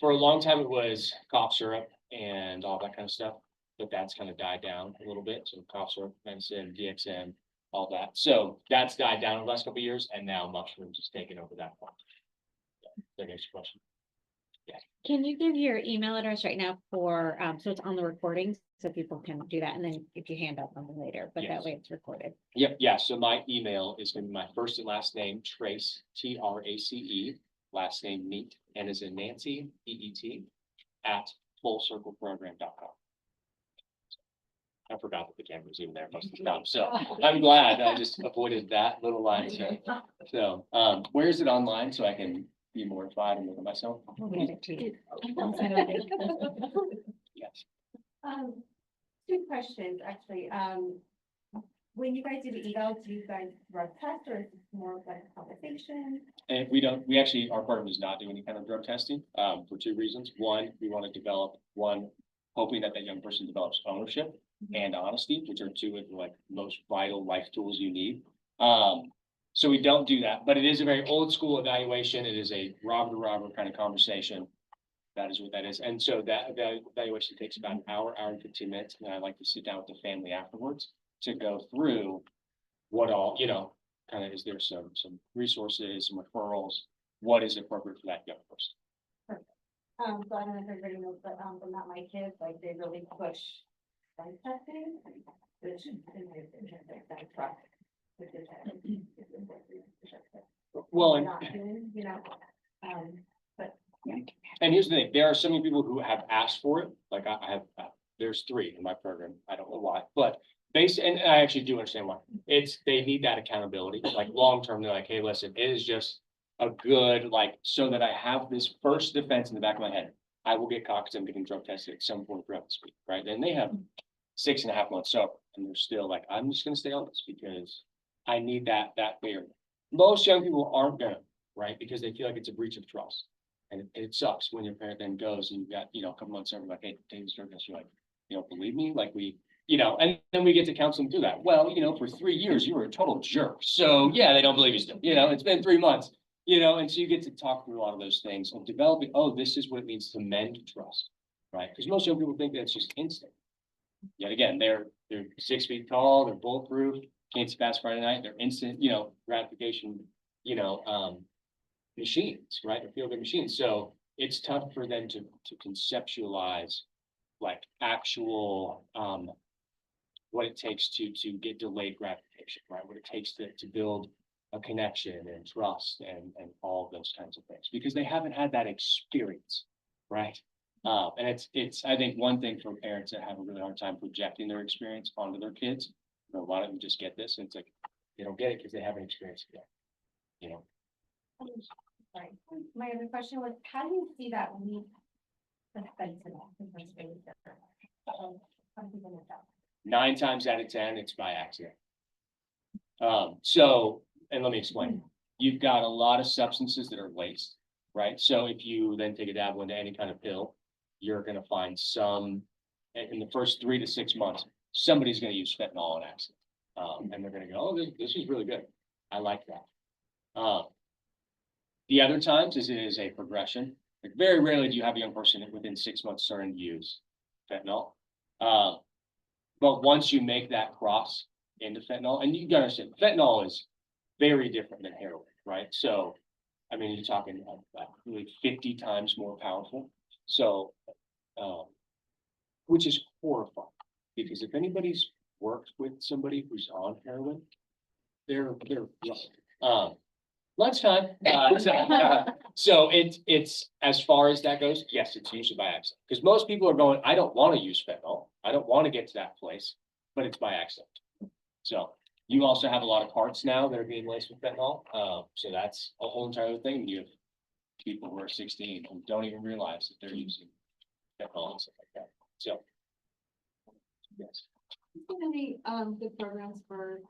For a long time, it was cough syrup and all that kind of stuff, but that's kind of died down a little bit. So cough syrup, medicine, DXM, all that. So that's died down in the last couple of years, and now mushrooms is taking over that part. The next question. Can you give your email address right now for, so it's on the recordings, so people can do that, and then if you hand out something later, but Yes. that way it's recorded. Yep, yeah, so my email is gonna be my first and last name, Trace, Trace, last name Neat, N as in Nancy, EET, at fullcircleprogram.com. I forgot that the camera was even there most of the time, so I'm glad I just avoided that little line. So, where is it online so I can be mortified and look at myself? We'll get it to you. Yes. 2 questions, actually. When you guys do the eval, do you guys drug test or is it more of like a conversation? And our program does not do any kind of drug testing, for 2 reasons. One, we want to develop hoping that young person develops ownership and honesty, which are 2 of the like most vital life tools you need. So we don't do that, but it is a very old school evaluation. It is a robber to robber kind of conversation. That is what that is. And so that evaluation takes about an hour and 15 minutes. And I like to sit down with the family afterwards to go through what all, kind of is there some resources, some referrals, what is appropriate for that young person. So I don't know if everybody knows, but, but not my kids, like, they really push drug testing, which is that truck. Well, and Not doing, And here's the thing, there are so many people who have asked for it, like I have, there's 3 in my program, I don't know why, but and I actually do understand why. They need that accountability, like long-term, they're like, hey, listen, it is just a good, like, so that I have this first defense in the back of my head. I will get caught because I'm getting drug tested at some point throughout this week, right? And they have 6.5 months sober, and they're still like, I'm just gonna stay on this because I need that barrier. Most young people aren't gonna, right? Because they feel like it's a breach of trust. And it sucks when your parent then goes and you've got, a couple months over, like, hey, take this drug test. You're like, you don't believe me? Like and then we get to counsel them through that. Well, for 3 years, you were a total jerk. So yeah, they don't believe you still, it's been 3 months, and so you get to talk through a lot of those things and developing, this is what it means to mend trust, right? Because most young people think that's just instant. Yet again, they're 6 feet tall, they're bulletproof, can't see past Friday night, they're instant, gratification, machines, right? Or feel good machines. So it's tough for them to conceptualize like actual what it takes to get delayed gratification, right? What it takes to build a connection and trust and all of those kinds of things, because they haven't had that experience, right? And it's, I think one thing for parents that have a really hard time projecting their experience onto their kids, you know, why don't you just get this? And it's like, they don't get it because they haven't experienced it yet. You know, Sorry, my other question was, how do you see that leap? The fentanyl in first aid center? How do you know that? 9 times out of 10, it's by accident. So, and let me explain, you've got a lot of substances that are laced, right? So if you then take a dabble into any kind of pill, you're gonna find some, in the first 3 to 6 months, somebody's gonna use fentanyl on accident. And they're gonna go, oh, this is really good. I like that. The other times is it is a progression. Like very rarely do you have a young person within 6 months starting to use fentanyl. But once you make that cross into fentanyl, and you gotta understand, fentanyl is very different than heroin, right? So, I mean, you're talking about really 50 times more powerful. So, which is horrifying, because if anybody's worked with somebody who's on heroin, they're rough. Lunchtime. So it's, as far as that goes, yes, it's usually by accident. Because most people are going, I don't want to use fentanyl. I don't want to get to that place, but it's by accident. So you also have a lot of carts now that are being laced with fentanyl. So that's a whole entire other thing. You have people who are 16 who don't even realize that they're using fentanyl and stuff like that. So. Yes. Any, good programs for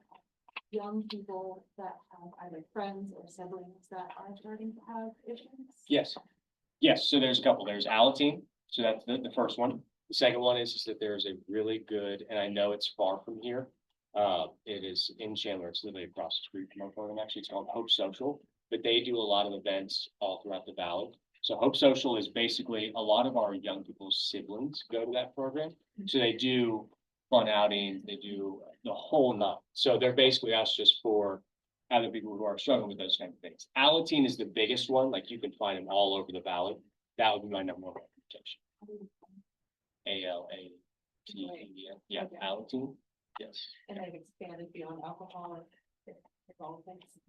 young people that have either friends or siblings that are starting to have issues? Yes. Yes, so there's a couple. There's Alateen, so that's the first one. The second one is that there's a really good, and I know it's far from here. It is in Chandler. It's literally across the street from our program. Actually, it's called Hope Social, but they do a lot of events all throughout the valley. So Hope Social is basically a lot of our young people's siblings go to that program. So they do fun outings, they do the whole nut. So they're basically us just for other people who are struggling with those kind of things. Alateen is the biggest one, like you can find them all over the valley. That would be my number one recommendation. Alateen, yeah, Okay. Alateen, yes. And they've expanded beyond alcohol and all things.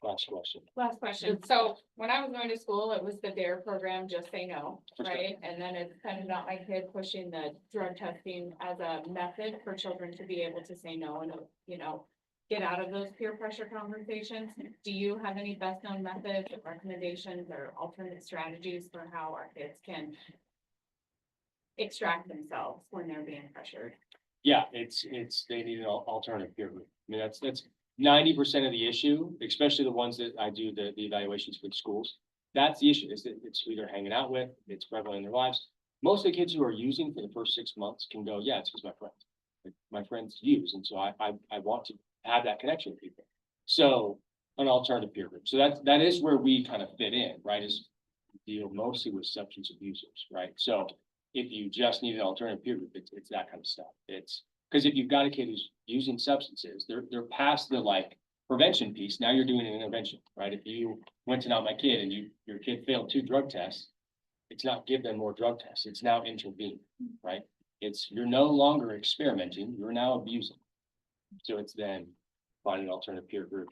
Last question. Last question. So when I was going to school, it was the DARE program, Just Say No, For sure. right? And then it's kind of got my kid pushing the drug testing as a method for children to be able to say no and, you know, get out of those peer pressure conversations. Do you have any best known methods or recommendations or alternate strategies for how our kids can extract themselves when they're being pressured? Yeah, it's, they need an alternative peer group. I mean, that's 90% of the issue, especially the ones that I do the evaluations with schools. That's the issue, is that it's who they're hanging out with, it's prevalent in their lives. Most of the kids who are using for the first 6 months can go, yeah, it's because my friends. Like, my friends use, and so I want to have that connection with people. So an alternative peer group. So that is where we kind of fit in, right? Is deal mostly with substance abusers, right? So if you just need an alternative peer group, it's that kind of stuff. It's because if you've got a kid who's using substances, they're past the like prevention piece. Now you're doing an intervention, right? If you went to Not My Kid and your kid failed 2 drug tests, it's not give them more drug tests. It's now intervene, right? It's you're no longer experimenting, you're now abusing. So it's then find an alternative peer group.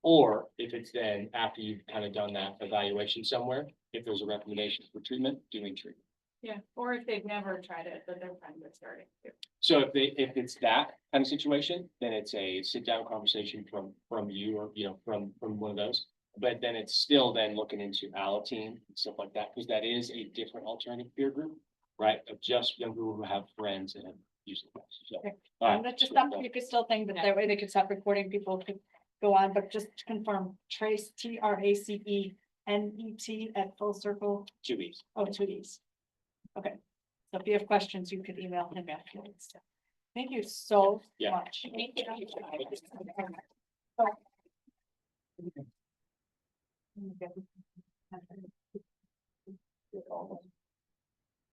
Or if it's then after you've kind of done that evaluation somewhere, if there's a recommendation for treatment, doing treatment. Yeah, or if they've never tried it, but their friends are starting to. So if it's that kind of situation, then it's a sit down conversation from you or, you know, from one of those. But then it's still then looking into Alateen and stuff like that, because that is a different alternative peer group, right? Of just young people who have friends and have used it. So, Okay. all right. That's just something you could still think, but that way they could stop recording, people could go on, but just to confirm, Trace, TRACENET at Full Circle, 2 weeks. 2 Ds. Okay, so if you have questions, you could email him afterwards. Thank you so Yeah. much. Thank you.